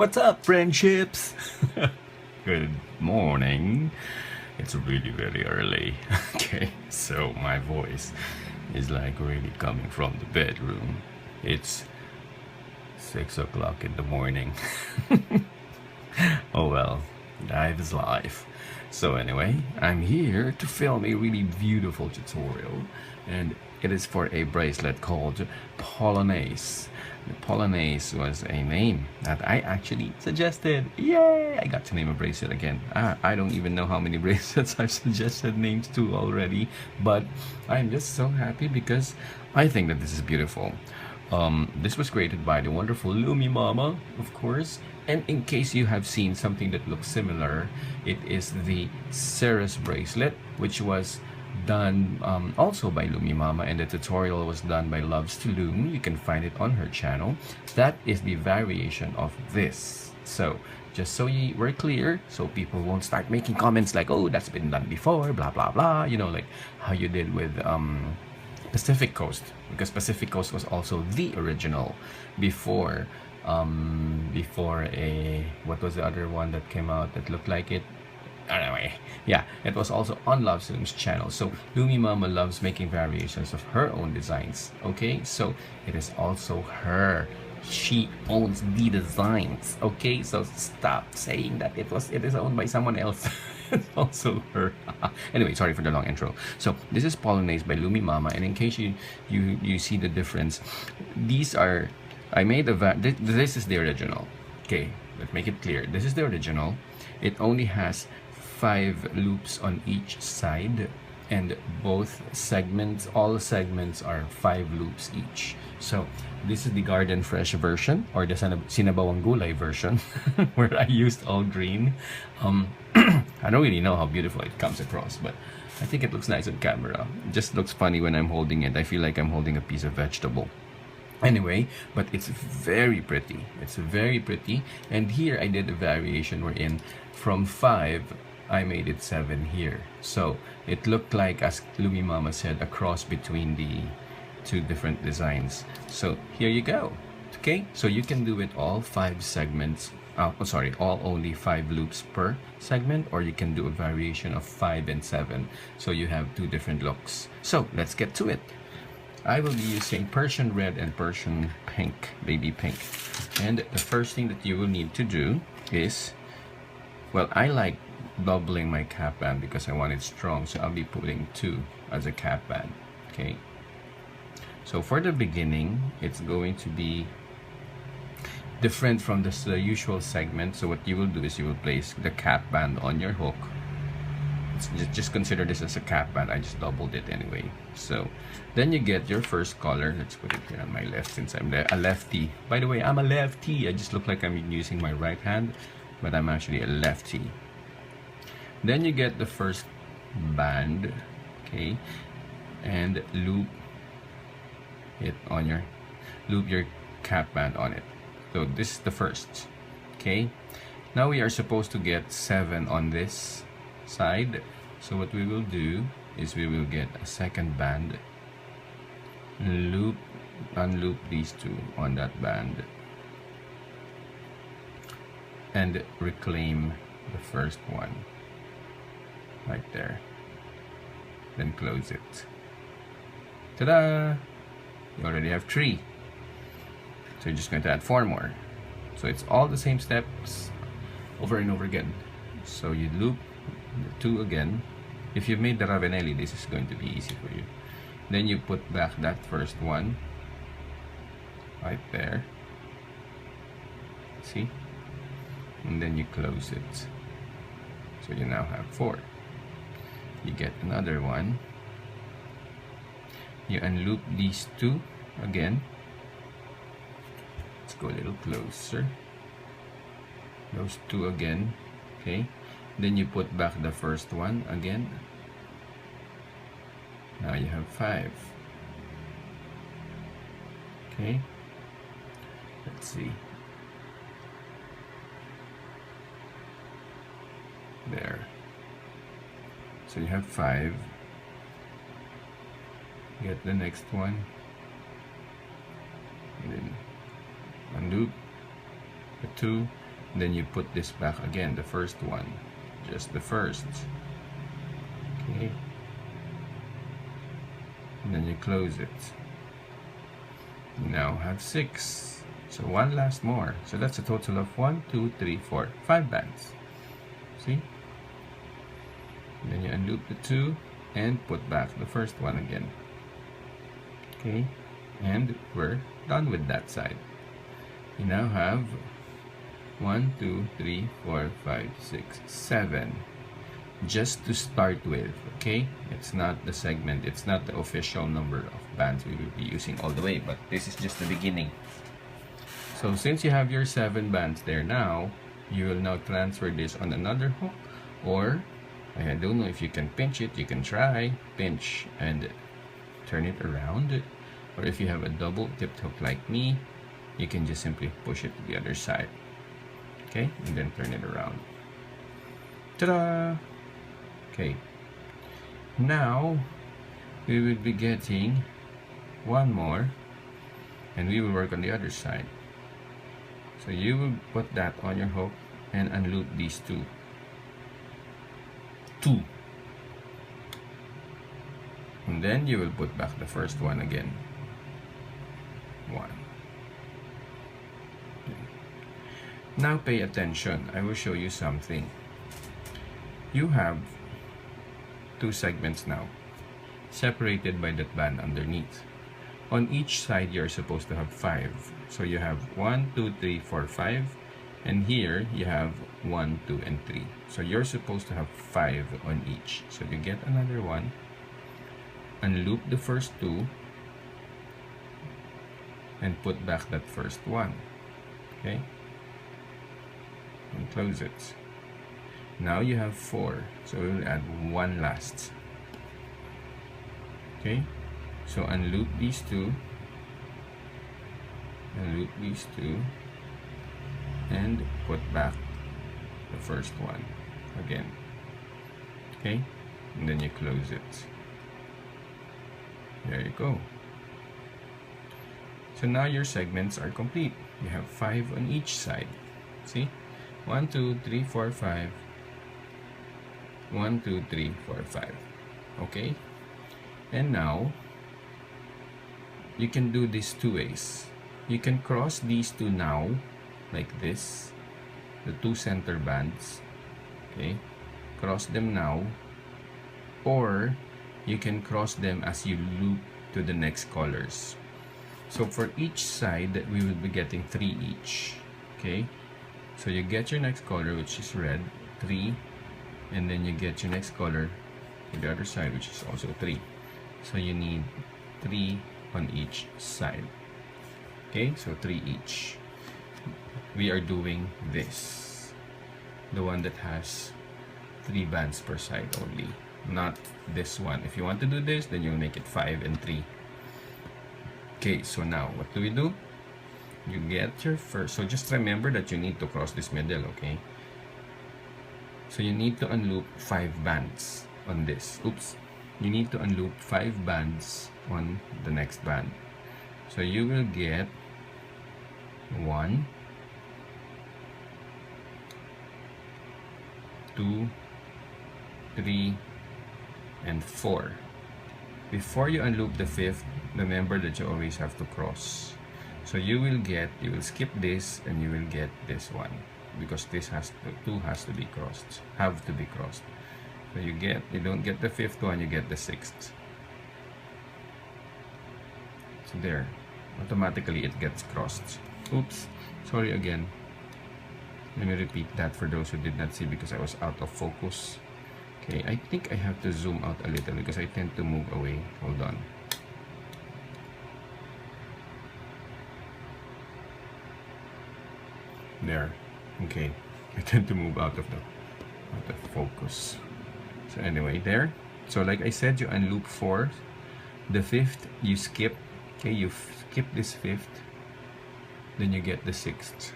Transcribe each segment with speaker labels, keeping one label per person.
Speaker 1: What's up, friendships? Good morning. It's really very early. Okay, so my voice is like really coming from the bedroom. It's 6 o'clock in the morning. Oh well, life is life. So anyway, I'm here to film a really beautiful tutorial, and it is for a bracelet called Polonaise. The Polonaise was a name that I actually suggested. Yay! I got to name a bracelet again. I don't even know how many bracelets I've suggested names to already, but I'm just so happy because I think that this is beautiful. This was created by the wonderful Lumi Mama, of course. And in case you have seen something that looks similar, it is the Ceres bracelet, which was done also by Lumi Mama, and the tutorial was done by Loves to Loom. You can find it on her channel. That is the variation of this. So just so we're clear, so people won't start making comments like, oh, that's been done before, blah blah blah, you know, like how you did with Pacific Coast, because Pacific Coast was also the original before a, what was the other one that came out that looked like it? Anyway, yeah, it was also on Love Zoom's channel. So Lumi Mama loves making variations of her own designs. Okay, so it is also her. She owns the designs. Okay, so stop saying that it is owned by someone else. It's also her. Anyway, sorry for the long intro. So this is Polonaise by Lumi Mama, and in case you see the difference, these are, I made this is the original. Okay, let's make it clear. This is the original. It only has 5 loops on each side, and both segments, all segments are 5 loops each. So this is the Garden Fresh version, or the Sinabawang Gulay version, where I used all green. I don't really know how beautiful it comes across, but I think it looks nice on camera. It just looks funny when I'm holding it. I feel like I'm holding a piece of vegetable. Anyway, but it's very pretty. It's very pretty. And here I did a variation wherein from 5, I made it 7 here. So it looked like, as Lumi Mama said, a cross between the 2 different designs. So here you go. Okay, so you can do it all 5 segments. All only 5 loops per segment, or you can do a variation of 5 and 7. So you have 2 different looks. So let's get to it. I will be using Persian red and Persian pink, baby pink. And the first thing that you will need to do is, well, I like doubling my cap band because I want it strong, so I'll be putting 2 as a cap band. Okay, so for the beginning, it's going to be different from the usual segment. So what you will do is you will place the cap band on your hook. Just consider this as a cap band. I just doubled it anyway. So then you get your first color. Let's put it here on my left, since I'm a lefty. By the way, I'm a lefty. I just look like I'm using my right hand, but I'm actually a lefty. Then you get the first band, okay, and loop your cap band on it. So this is the first. Okay, now we are supposed to get 7 on this side. So what we will do is we will get a second band, unloop these 2 on that band, and reclaim the first one right there, then close it. Ta-da! You already have 3, so you're just going to add 4 more. So it's all the same steps over and over again. So you loop the 2 again. If you've made the Ravenelli, this is going to be easy for you. Then you put back that first one right there, see, and then you close it. So you now have 4. You get another one, you unloop these 2 again. Let's go a little closer. Those 2 again. Okay, then you put back the first one again. Now you have 5. Okay, let's see. There. So you have 5. Get the next one, and then undo the 2, Then you put this back again, the first one, just the first. Okay. And then you close it. You now have 6. So one last more. So that's a total of 1, 2, 3, 4, 5 bands. See? And then you unloop the 2 and put back the first one again. Okay. And we're done with that side. You now have 1, 2, 3, 4, 5, 6, 7. Just to start with, okay? It's not the segment, it's not the official number of bands we will be using all the way, but this is just the beginning. So since you have your 7 bands there now, you will now transfer this on another hook, or I don't know if you can pinch it, you can try, pinch and turn it around, or if you have a double tipped hook like me, you can just simply push it to the other side, okay? And then turn it around. Ta-da! Okay, now we will be getting one more and we will work on the other side. So you will put that on your hook and unloop these two. And then you will put back the first one again. 1. Okay. Now pay attention, I will show you something. You have 2 segments now, separated by that band underneath. On each side, you're supposed to have 5. So you have 1, 2, 3, 4, 5. And here, you have 1, 2, and 3. So you're supposed to have 5 on each. So you get another one, unloop the first 2, and put back that first one. Okay? And close it. Now you have 4, so we will add 1 last. Okay, so unloop these 2, unloop these 2, and put back the first one again. Okay, and then you close it. There you go. So now your segments are complete. You have 5 on each side. See? 1, 2, 3, 4, 5. 1, 2, 3, 4, 5. Okay, and now you can do this 2 ways. You can cross these 2 now like this, the 2 center bands. Okay, cross them now, or you can cross them as you loop to the next colors. So for each side we will be getting 3 each. Okay, so you get your next color, which is red, 3. And then you get your next color to the other side, which is also 3. So you need 3 on each side. Okay, so 3 each. We are doing this, the one that has 3 bands per side only, not this one. If you want to do this, then you'll make it 5 and 3. Okay, so now what do? You get your first, so just remember that you need to cross this middle, okay? So you need to unloop 5 bands on this. Oops. You need to unloop 5 bands on the next band. So you will get 1, 2, 3, and 4. Before you unloop the 5th, remember that you always have to cross. So you will skip this and you will get this one, because this has to, 2 has to be crossed, have to be crossed. So you don't get the 5th one, you get the 6th. So there, automatically it gets crossed. Oops, sorry again. Let me repeat that for those who did not see, because I was out of focus. Okay, I think I have to zoom out a little because I tend to move away. Hold on. There. Okay, I tend to move out of focus. So anyway, there. So like I said, you unloop 4. The 5th you skip. Okay, you skip this 5th, then you get the 6th,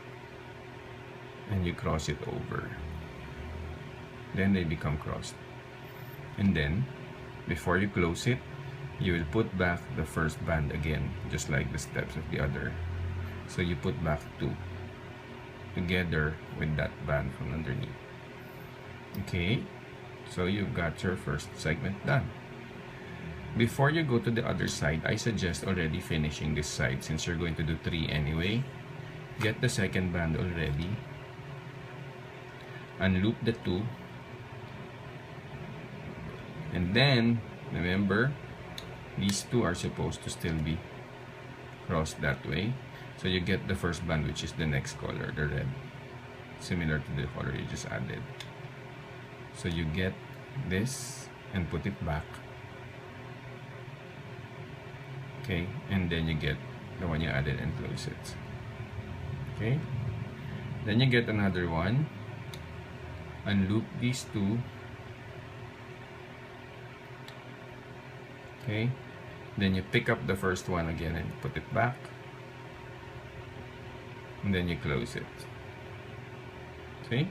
Speaker 1: and you cross it over. Then they become crossed. And then before you close it, you will put back the first band again, just like the steps of the other. So you put back 2. together with that band from underneath. Okay, so you've got your first segment done. Before you go to the other side, I suggest already finishing this side since you're going to do 3 anyway. Get the second band already, unloop the 2, and then remember these 2 are supposed to still be crossed that way, so you get the first band, which is the next color, the red, similar to the color you just added. So you get this and put it back, okay, and then you get the one you added and close it. Okay, then you get another one, unloop these 2, okay, then you pick up the first one again and put it back, and then you close it. See?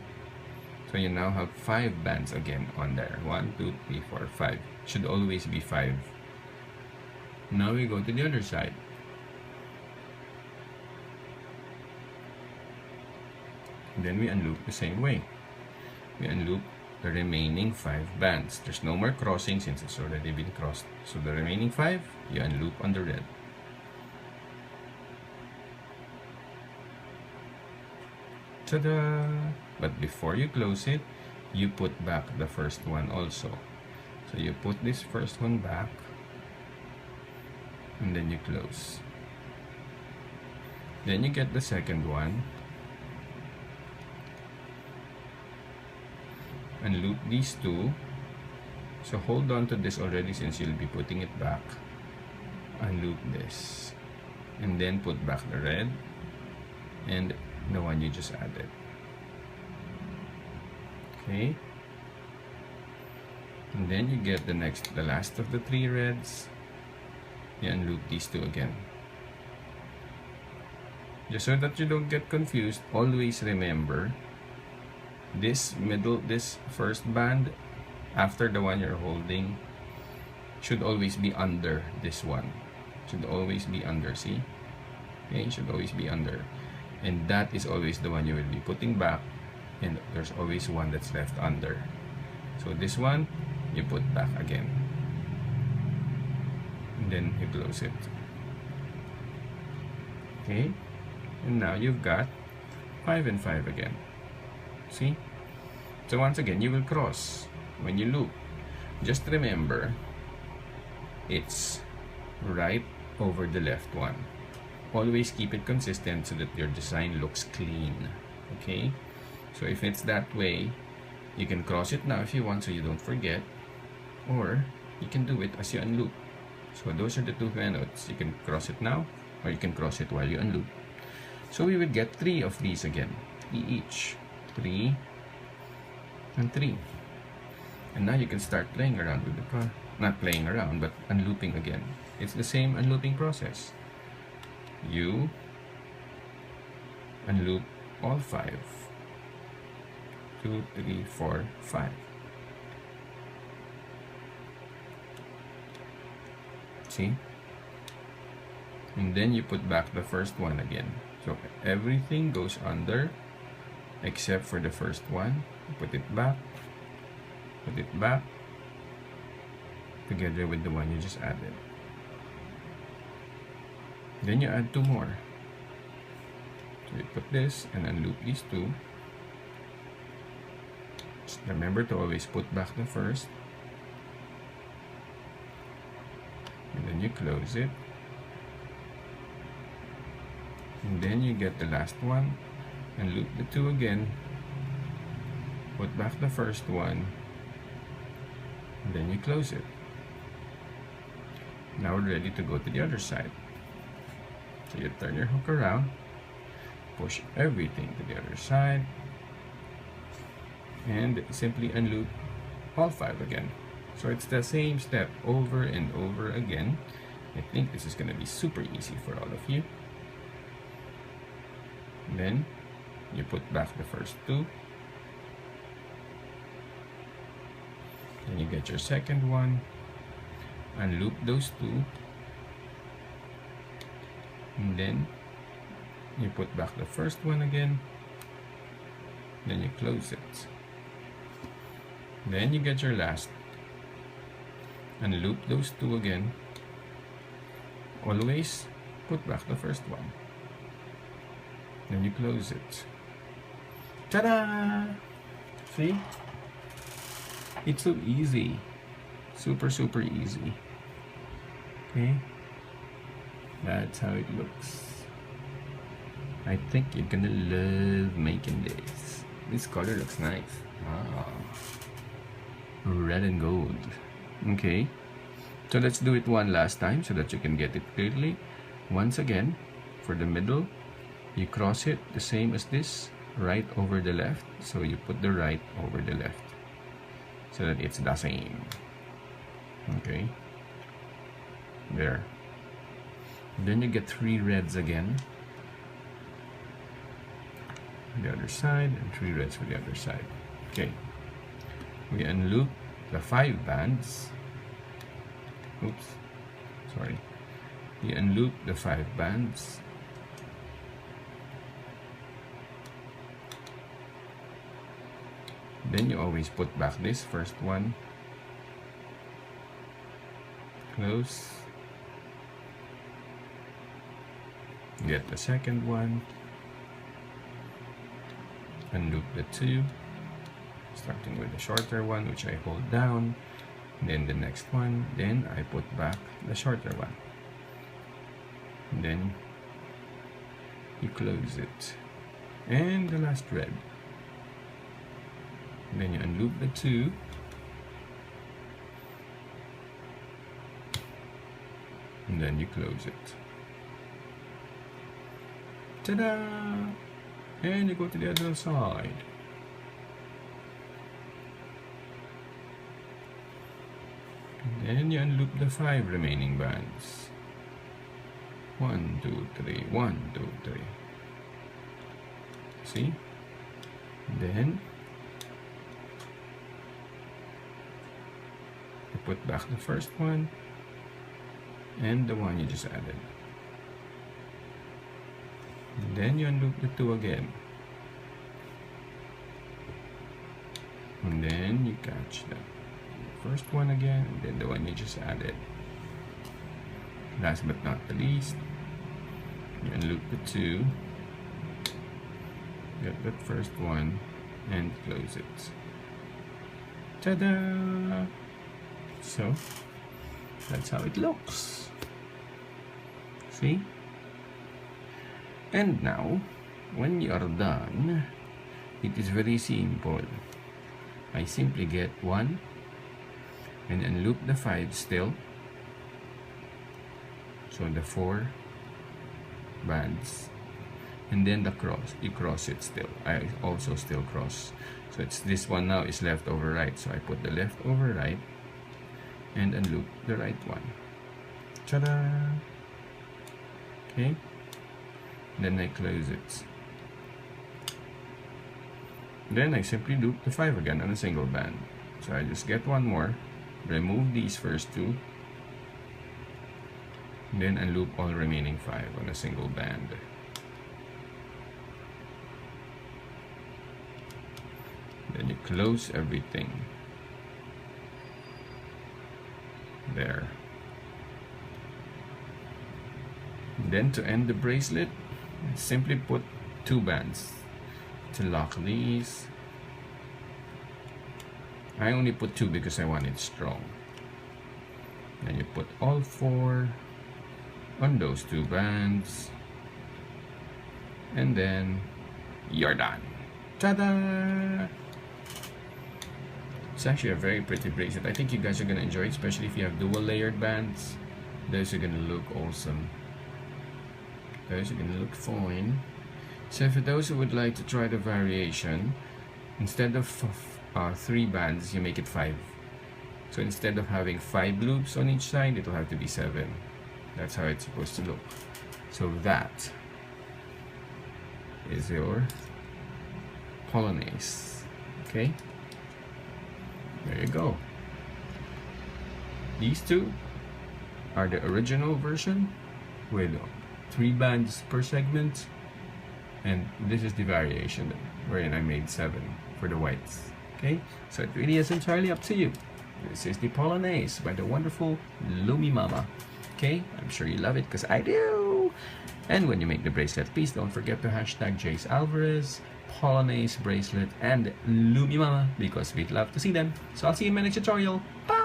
Speaker 1: So you now have 5 bands again on there. 1, 2, 3, 4, 5. Should always be 5. Now we go to the other side. And then we unloop the same way. We unloop the remaining 5 bands. There's no more crossing since it's already been crossed. So the remaining 5, you unloop on the red. Ta-da! But before you close it, you put back the first one also. So you put this first one back, and then you close. Then you get the second one, unloop these 2. So hold on to this already since you'll be putting it back. Unloop this, and then put back the red and the one you just added. Okay, and then you get the last of the 3 reds. You unloop these 2 again. Just so that you don't get confused, always remember this first band after the one you're holding should always be under this one. Should always be under, see? Okay, should always be under. And that is always the one you will be putting back, and there's always one that's left under. So this one, you put back again. And then you close it. Okay? And now you've got 5 and 5 again. See? So once again, you will cross when you loop. Just remember, it's right over the left one. Always keep it consistent so that your design looks clean. Okay? So if it's that way, you can cross it now if you want so you don't forget, or you can do it as you unloop. So those are the 2 methods. You can cross it now, or you can cross it while you unloop. So we will get 3 of these again, 3 each. 3 and 3. And now you can start playing around with the car. Not playing around, but unlooping again. It's the same unlooping process. You unloop all 5. 2, 3, 4, 5. See? And then you put back the first one again. So everything goes under except for the first one. You put it back together with the one you just added. Then you add 2 more. So you put this and unloop these 2. Just remember to always put back the first. And then you close it. And then you get the last one and loop the 2 again. Put back the first one. And then you close it. Now we're ready to go to the other side. So you turn your hook around, push everything to the other side, and simply unloop all 5 again. So it's the same step over and over again. I think this is going to be super easy for all of you. And then you put back the first 2. Then you get your second one, unloop those 2, and then you put back the first one again, Then you close it. Then you get your last and loop those two again. Always put back the first one. Then you close it. Ta-da! See? It's so easy. Super, super easy. Okay? That's how it looks. I think you're gonna love making this. This color looks nice. Ah. Red and gold. Okay. So let's do it one last time so that you can get it clearly. Once again, for the middle, you cross it the same as this, right over the left. So you put the right over the left so that it's the same. Okay. There. Then you get 3 reds again. The other side, and 3 reds for the other side. Okay. We unloop the 5 bands. Oops. Sorry. We unloop the 5 bands. Then you always put back this first one. Close. Get the second one. Unloop the 2. Starting with the shorter one, which I hold down. Then the next one. Then I put back the shorter one. And then you close it. And the last red. Then you unloop the 2. And then you close it. Ta-da! And you go to the other side. And then you unloop the 5 remaining bands. 1, 2, 3, 1, 2, 3. See? Then you put back the first one and the one you just added. And then you unloop the 2 again. And then you catch the first one again, and then the one you just added. Last but not the least, you unloop the 2, get that first one, and close it. Ta-da! So, that's how it looks. See? And now, when you are done, it is very simple. I simply get 1 and unloop the 5 still. So the 4 bands. And then the cross, you cross it still. I also still cross. So it's this one now is left over right. So I put the left over right and unloop the right one. Ta-da! Okay. Then I close it. Then I simply loop the 5 again on a single band. So I just get 1 more, remove these first 2, then unloop all remaining 5 on a single band. Then you close everything. There. Then to end the bracelet, simply put 2 bands to lock these. I only put 2 because I want it strong. Then you put all 4 on those 2 bands, and then you're done. Ta-da! It's actually a very pretty bracelet. I think you guys are gonna enjoy it, especially if you have dual layered bands. Those are gonna look awesome. Those are gonna look fine. So for those who would like to try the variation, instead of 3 bands, you make it 5. So instead of having 5 loops on each side, it will have to be 7. That's how it's supposed to look. So that is your Polonaise. Okay? There you go. These 2 are the original version with 3 bands per segment. And this is the variation wherein I made 7 for the whites. Okay, so it really is entirely up to you. This is the Polonaise by the wonderful Lumi Mama. Okay, I'm sure you love it because I do. And when you make the bracelet, please don't forget to hashtag Jace Alvarez, Polonaise bracelet, and Lumi Mama because we'd love to see them. So I'll see you in my next tutorial. Bye!